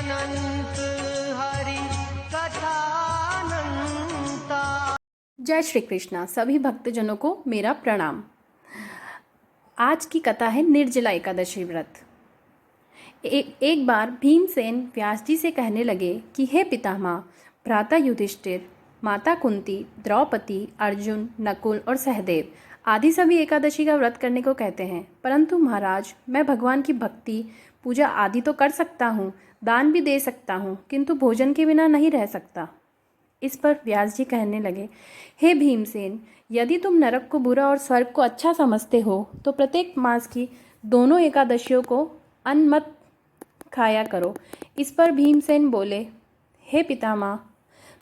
अनंत हरि कथानंता। जय श्री कृष्णा। सभी भक्तजनों को मेरा प्रणाम। आज की कथा है निर्जला एकादशी व्रत। एक बार भीमसेन व्यास जी से कहने लगे कि हे पितामह, भ्राता युधिष्ठिर, माता कुंती, द्रौपदी, अर्जुन, नकुल और सहदेव आदि सभी एकादशी का व्रत करने को कहते हैं, परंतु महाराज, मैं भगवान की भक्ति पूजा आदि तो कर सकता हूँ, दान भी दे सकता हूँ, किंतु भोजन के बिना नहीं रह सकता। इस पर व्यास जी कहने लगे, हे भीमसेन, यदि तुम नरक को बुरा और स्वर्ग को अच्छा समझते हो तो प्रत्येक मास की दोनों एकादशियों को अन्न मत खाया करो। इस पर भीमसेन बोले, हे पितामह,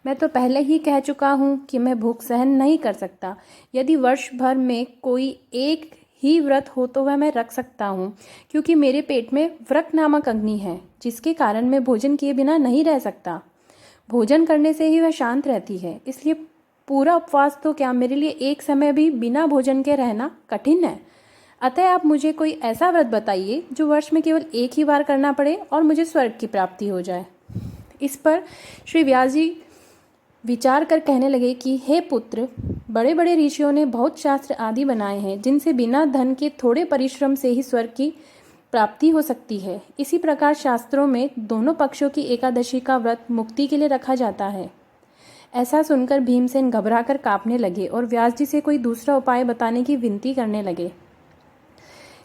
मैं तो पहले ही कह चुका हूँ कि मैं भूख सहन नहीं कर सकता। यदि वर्ष भर में कोई एक ही व्रत हो तो वह मैं रख सकता हूँ, क्योंकि मेरे पेट में व्रत नामक अग्नि है, जिसके कारण मैं भोजन किए बिना नहीं रह सकता। भोजन करने से ही वह शांत रहती है, इसलिए पूरा उपवास तो क्या, मेरे लिए एक समय भी बिना भोजन के रहना कठिन है। अतः आप मुझे कोई ऐसा व्रत बताइए जो वर्ष में केवल एक ही बार करना पड़े और मुझे स्वर्ग की प्राप्ति हो जाए। इस पर श्री व्यास जी विचार कर कहने लगे कि हे पुत्र, बड़े बड़े ऋषियों ने बहुत शास्त्र आदि बनाए हैं, जिनसे बिना धन के थोड़े परिश्रम से ही स्वर्ग की प्राप्ति हो सकती है। इसी प्रकार शास्त्रों में दोनों पक्षों की एकादशी का व्रत मुक्ति के लिए रखा जाता है। ऐसा सुनकर भीमसेन घबराकर कांपने लगे और व्यास जी से कोई दूसरा उपाय बताने की विनती करने लगे।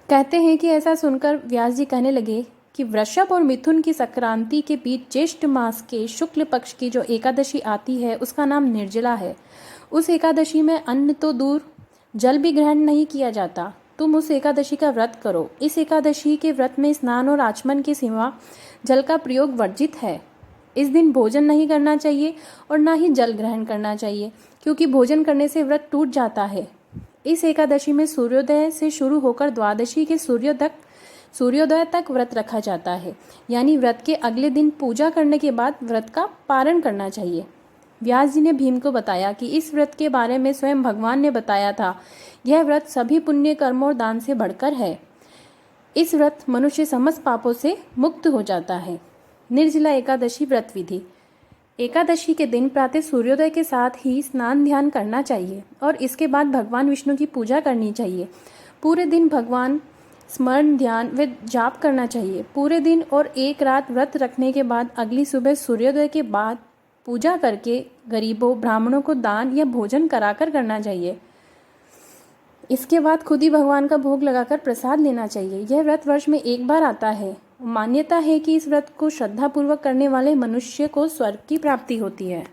कहते हैं कि ऐसा सुनकर व्यास जी कहने लगे कि वृषभ और मिथुन की संक्रांति के बीच ज्येष्ठ मास के शुक्ल पक्ष की जो एकादशी आती है उसका नाम निर्जला है। उस एकादशी में अन्न तो दूर, जल भी ग्रहण नहीं किया जाता। तुम उस एकादशी का व्रत करो। इस एकादशी के व्रत में स्नान और आचमन के सिवा जल का प्रयोग वर्जित है। इस दिन भोजन नहीं करना चाहिए और ना ही जल ग्रहण करना चाहिए, क्योंकि भोजन करने से व्रत टूट जाता है। इस एकादशी में सूर्योदय से शुरू होकर द्वादशी के सूर्योदय तक व्रत रखा जाता है, यानी व्रत के अगले दिन पूजा करने के बाद व्रत का पारण करना चाहिए। व्यास जी ने भीम को बताया कि इस व्रत के बारे में स्वयं भगवान ने बताया था। यह व्रत सभी पुण्य कर्मों और दान से बढ़कर है। इस व्रत मनुष्य समस्त पापों से मुक्त हो जाता है। निर्जला एकादशी व्रत विधि। एकादशी के दिन प्रातः सूर्योदय के साथ ही स्नान ध्यान करना चाहिए और इसके बाद भगवान विष्णु की पूजा करनी चाहिए। पूरे दिन भगवान स्मरण, ध्यान व जाप करना चाहिए। पूरे दिन और एक रात व्रत रखने के बाद अगली सुबह सूर्योदय के बाद पूजा करके गरीबों, ब्राह्मणों को दान या भोजन कराकर करना चाहिए। इसके बाद खुद ही भगवान का भोग लगाकर प्रसाद लेना चाहिए। यह व्रत वर्ष में एक बार आता है। मान्यता है कि इस व्रत को श्रद्धापूर्वक करने वाले मनुष्य को स्वर्ग की प्राप्ति होती है।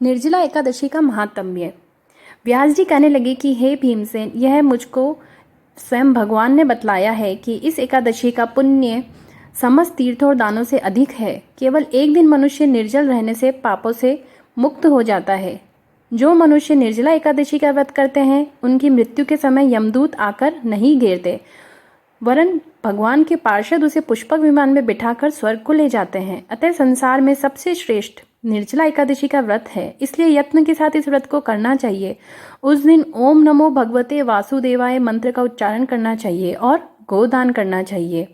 निर्जला एकादशी का महात्म्य। व्यास जी कहने लगे कि हे भीमसेन, यह मुझको स्वयं भगवान ने बतलाया है कि इस एकादशी का पुण्य समस्त तीर्थों और दानों से अधिक है। केवल एक दिन मनुष्य निर्जल रहने से पापों से मुक्त हो जाता है। जो मनुष्य निर्जला एकादशी का व्रत करते हैं उनकी मृत्यु के समय यमदूत आकर नहीं घेरते, वरन भगवान के पार्षद उसे पुष्पक विमान में बिठाकर स्वर्ग को ले जाते हैं। अतः संसार में सबसे श्रेष्ठ निर्जला एकादशी का व्रत है, इसलिए यत्न के साथ इस व्रत को करना चाहिए। उस दिन ओम नमो भगवते वासुदेवाय मंत्र का उच्चारण करना चाहिए और गोदान करना चाहिए।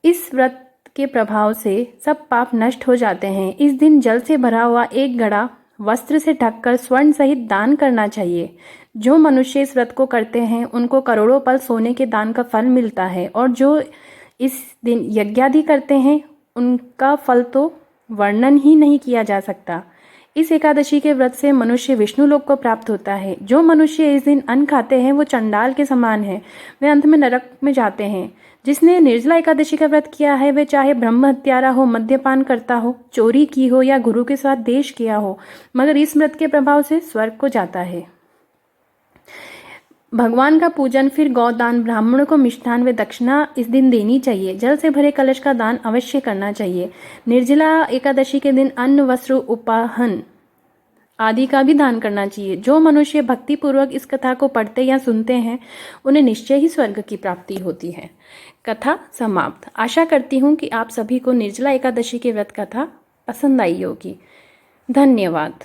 इस व्रत के प्रभाव से सब पाप नष्ट हो जाते हैं। इस दिन जल से भरा हुआ एक घड़ा वस्त्र से ढककर स्वर्ण सहित दान करना चाहिए। जो मनुष्य इस व्रत को करते हैं उनको करोड़ों पल सोने के दान का फल मिलता है, और जो इस दिन यज्ञादि करते हैं उनका फल तो वर्णन ही नहीं किया जा सकता। इस एकादशी के व्रत से मनुष्य विष्णु लोक को प्राप्त होता है। जो मनुष्य इस दिन अन्न खाते हैं वो चंडाल के समान है, वे अंत में नरक में जाते हैं। जिसने निर्जला एकादशी का व्रत किया है वे चाहे ब्रह्म हत्यारा हो, मद्यपान करता हो, चोरी की हो या गुरु के साथ देश किया हो, मगर इस व्रत के प्रभाव से स्वर्ग को जाता है। भगवान का पूजन, फिर गौदान, ब्राह्मणों को मिष्ठान व दक्षिणा इस दिन देनी चाहिए। जल से भरे कलश का दान अवश्य करना चाहिए। निर्जला एकादशी के दिन अन्न, वस्त्र, उपाहन आदि का भी दान करना चाहिए। जो मनुष्य भक्ति पूर्वक इस कथा को पढ़ते या सुनते हैं उन्हें निश्चय ही स्वर्ग की प्राप्ति होती है। कथा समाप्त। आशा करती हूँ कि आप सभी को निर्जला एकादशी की व्रत कथा पसंद आई होगी। धन्यवाद।